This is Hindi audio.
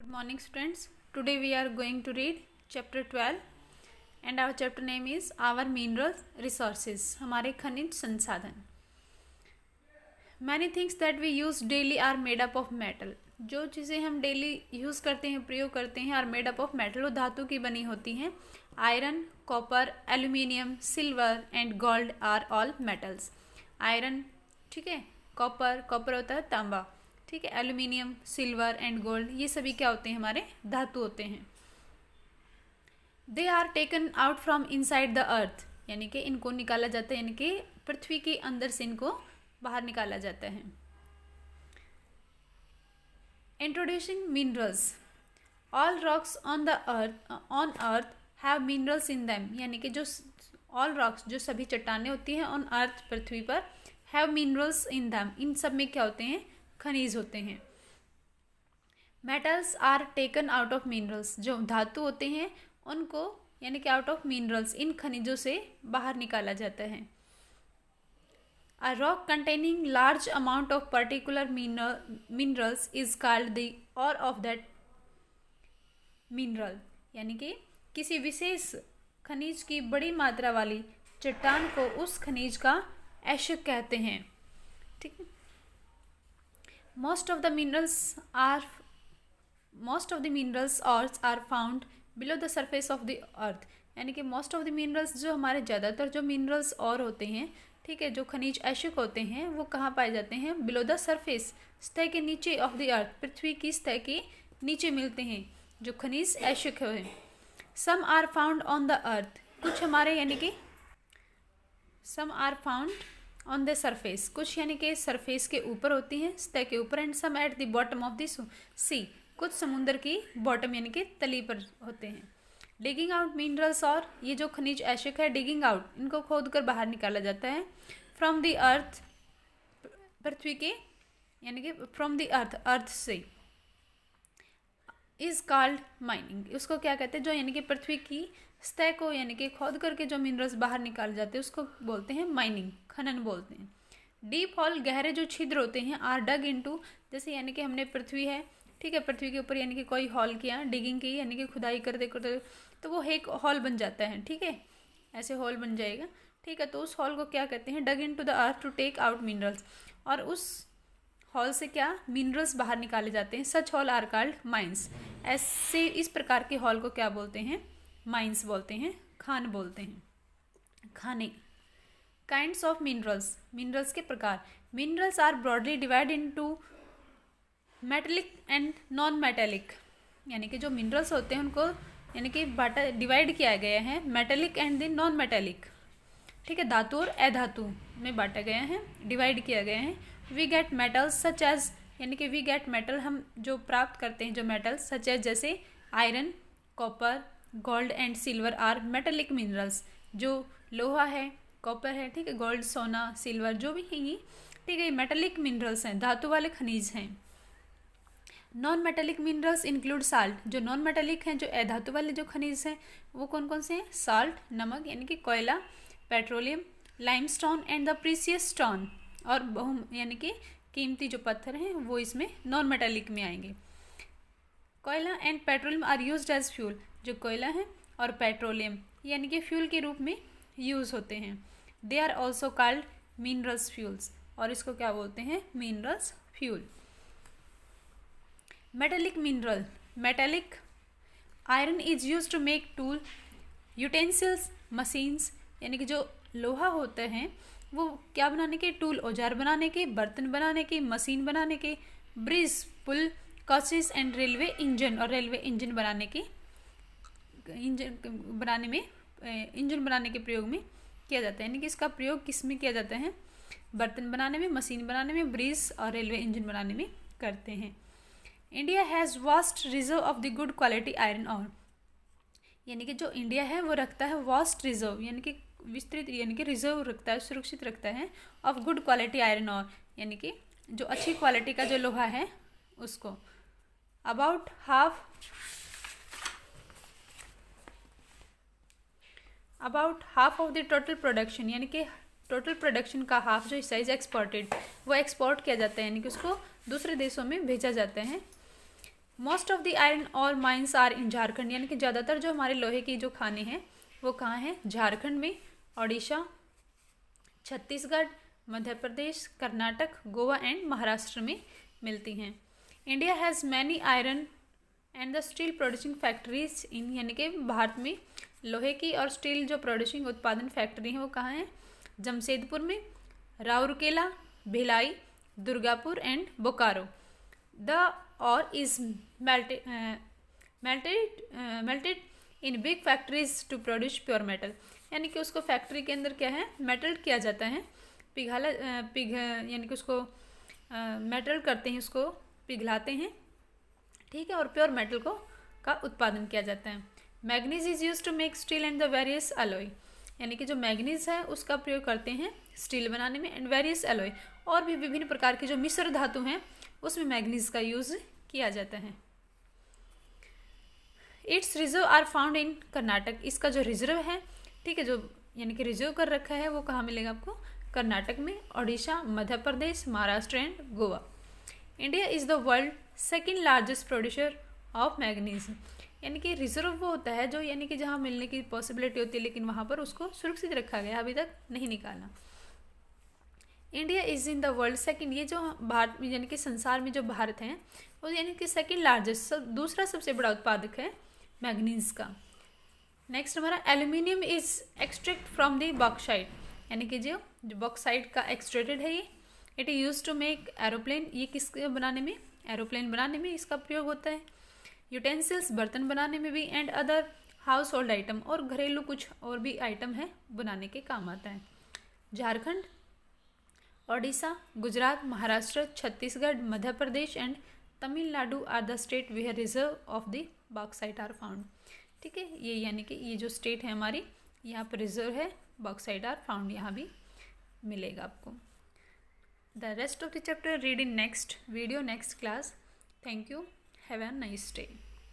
Good morning students. Today we are going to read chapter 12 and our chapter name is our mineral resources. हमारे खनिज संसाधन. Many things that we use daily are made up of metal. जो चीज़ें हम डेली यूज़ करते हैं, प्रयोग करते हैं, are made up of metal, वो धातु की बनी होती हैं. Iron, copper, aluminium, silver and gold are all metals. Iron, ठीक है, कॉपर होता है तांबा, ठीक है, एल्यूमिनियम, सिल्वर एंड गोल्ड, ये सभी क्या होते हैं, हमारे धातु होते हैं. They are taken out from inside the earth, यानी कि इनको निकाला जाता है, यानी कि पृथ्वी के अंदर से इनको बाहर निकाला जाता है. Introducing minerals. All rocks on earth have minerals in them, यानी कि जो ऑल रॉक्स, जो सभी चट्टानें होती हैं ऑन अर्थ, पृथ्वी पर, हैव मिनरल्स इन दैम, इन सब में क्या होते हैं, खनिज होते हैं. Metals are taken out of minerals, जो धातु होते हैं उनको, यानी कि आउट ऑफ मिनरल्स, इन खनिजों से बाहर निकाला जाता है. A rock containing large amount of particular minerals is called the ore of that mineral, यानी कि किसी विशेष खनिज की बड़ी मात्रा वाली चट्टान को उस खनिज का ऐशक कहते हैं. ठीक है. Most of the minerals ores are found below the surface of the earth, यानी कि मोस्ट ऑफ द मिनरल्स, जो हमारे ज़्यादातर जो मिनरल्स और होते हैं, ठीक है, जो खनिज ऐशक होते हैं, वो कहाँ पाए जाते हैं, बिलो द सरफेस, सतह के नीचे, ऑफ द अर्थ, पृथ्वी की सतह के नीचे मिलते हैं जो खनिज ऐशक हैं. Some are found on the earth, कुछ हमारे, यानी कि some are found on the surface, कुछ यानी कि सरफेस के ऊपर होती हैं, सतह के ऊपर, and some at the bottom of the sea, कुछ समुद्र की बॉटम यानी कि तली पर होते हैं. डिगिंग आउट मिनरल्स, और ये जो खनिज ऐशक है, डिगिंग आउट, इनको खोद कर बाहर निकाला जाता है. फ्रॉम द अर्थ, पृथ्वी के, यानी कि फ्रॉम द अर्थ से, इज कॉल्ड माइनिंग, उसको क्या कहते हैं, जो यानी कि पृथ्वी की सतह को, यानी कि खोद करके जो मिनरल्स बाहर निकाले जाते हैं उसको बोलते हैं माइनिंग, खनन बोलते हैं. डीप होल, गहरे जो छिद्र होते हैं, आर डग इनटू, जैसे यानी कि हमने पृथ्वी है, ठीक है, पृथ्वी के ऊपर यानी कि कोई हॉल किया, डिगिंग की, यानी कि खुदाई करते करते, तो वो एक हॉल बन जाता है. ठीक है, ऐसे हॉल बन जाएगा. ठीक है, तो उस हॉल को क्या कहते हैं, dug into the earth to take out minerals, और उस हॉल से क्या, मिनरल्स बाहर निकाले जाते हैं. सच हॉल आर कॉल्ड माइंस, ऐसे इस प्रकार के हॉल को क्या बोलते हैं, माइंस बोलते हैं, खान बोलते हैं, खाने. काइंड्स ऑफ मिनरल्स, मिनरल्स के प्रकार. Minerals are broadly divide into metallic and non metallic, यानी कि जो मिनरल्स होते हैं उनको, यानी कि डिवाइड किया गया है, metallic and the non metallic, ठीक है, धातु और अधातु में बांटा गया है, डिवाइड किया गया है. We get metals such as, यानी कि वी गेट मेटल, हम जो प्राप्त करते हैं, जो मेटल्स सच एज, जैसे iron, copper, gold and silver are metallic minerals, जो लोहा है, कॉपर है, ठीक है, गोल्ड, सोना, सिल्वर, जो भी है ये, ठीक है, मेटेलिक मिनरल्स हैं, धातु वाले खनिज हैं. Non metallic minerals include salt, जो नॉन मेटेलिक हैं, जो अधातु वाले जो खनिज हैं, वो कौन कौन से हैं, साल्ट, नमक, यानी कि कोयला, petroleum, limestone and the precious stone, और यानी कि कीमती जो पत्थर हैं वो इसमें नॉन मेटेलिक में आएंगे. कोयला and petroleum are used as fuel, जो कोयला है और पेट्रोलियम यानी कि फ्यूल के रूप में यूज़ होते हैं. They are also called minerals fuels, और इसको क्या बोलते हैं, minerals fuel. Metallic mineral. Metallic, iron is use to make tool, utensils, machines, यानी कि जो लोहा होता है वो क्या बनाने के, टूल, औजार बनाने के, बर्तन बनाने के, मशीन बनाने के, ब्रिज, पुल, कोचेस एंड रेलवे इंजन, और रेलवे इंजन बनाने के, इंजन बनाने के प्रयोग में किया जाता है. यानी कि इसका प्रयोग किस में किया जाता है, बर्तन बनाने में, मशीन बनाने में, ब्रिज और रेलवे इंजन बनाने में करते हैं. India has vast reserve of the good quality iron और, यानी कि जो इंडिया है वो रखता है वास्ट रिजर्व, यानी कि विस्तृत, यानी कि रिजर्व रखता है, सुरक्षित रखता है, ऑफ गुड क्वालिटी आयरन और, यानी कि जो अच्छी क्वालिटी का जो लोहा है उसको. About half of the total production, यानी कि टोटल प्रोडक्शन का हाफ जो हिस्सा इज एक्सपोर्टेड, वो एक्सपोर्ट किया जाता है, यानी कि उसको दूसरे देशों में भेजा जाता है. मोस्ट ऑफ द आयरन और माइंस आर इन झारखंड, यानी कि ज़्यादातर जो हमारे लोहे की जो खाने हैं वो कहाँ हैं? झारखंड में, ओडिशा, छत्तीसगढ़, मध्य प्रदेश, कर्नाटक, गोवा एंड महाराष्ट्र में मिलती हैं। India has many iron and the steel producing factories इन, यानी कि भारत में लोहे की और स्टील जो प्रोड्यूसिंग उत्पादन फैक्ट्री हैं वो कहाँ हैं? जमशेदपुर में, Rourkela, Bhilai, Durgapur and Bokaro. The ore is melted in big factories to produce pure metal, यानी कि उसको फैक्ट्री के अंदर क्या है? मेटल किया जाता है, यानी कि उसको मेटल करते हैं, उसको पिघलाते हैं, ठीक है, और प्योर मेटल का उत्पादन किया जाता है। Manganese is use to make steel and the various alloy, यानी कि जो मैग्नीज है उसका प्रयोग करते हैं स्टील बनाने में, एंड वेरियस अलॉय, और भी विभिन्न प्रकार के जो मिश्र धातु हैं उसमें मैग्नीज का यूज किया जाता है। Its reserve are found in Karnataka, इसका जो रिजर्व है, ठीक है, जो यानी कि रिजर्व कर रखा है वो कहाँ मिलेगा आपको? कर्नाटक में, Odisha, Madhya Pradesh, Maharashtra and Goa. India is the world second largest producer of manganese, यानी कि रिजर्व वो होता है जो यानी कि जहाँ मिलने की पॉसिबिलिटी होती है लेकिन वहाँ पर उसको सुरक्षित रखा गया, अभी तक नहीं निकाला। India is in the world second, ये जो भारत में यानी कि संसार में जो भारत है वो यानी कि सेकेंड लार्जेस्ट, दूसरा सबसे बड़ा उत्पादक है मैग्नीज का। नेक्स्ट हमारा aluminium is extract from the bauxite, यानी कि जो बॉक्साइट का एक्सट्रेटेड है ये। It is use to make aeroplane, ये किसके बनाने में? एरोप्लेन बनाने में इसका प्रयोग होता है। यूटेंसिल्स, बर्तन बनाने में भी, and other house hold item, और घरेलू कुछ और भी आइटम है बनाने के काम आता है। Jharkhand, Odisha, Gujarat, Maharashtra, Chhattisgarh, Madhya Pradesh and Tamil Nadu are the state where reserve of the bauxite are found, ठीक है, ये यानी कि ये जो स्टेट है हमारी यहाँ पर रिजर्व है, बॉक्साइट आर फाउंड यहाँ भी मिलेगा आपको। The rest of the chapter read in next video, next class. Thank you, have a nice day.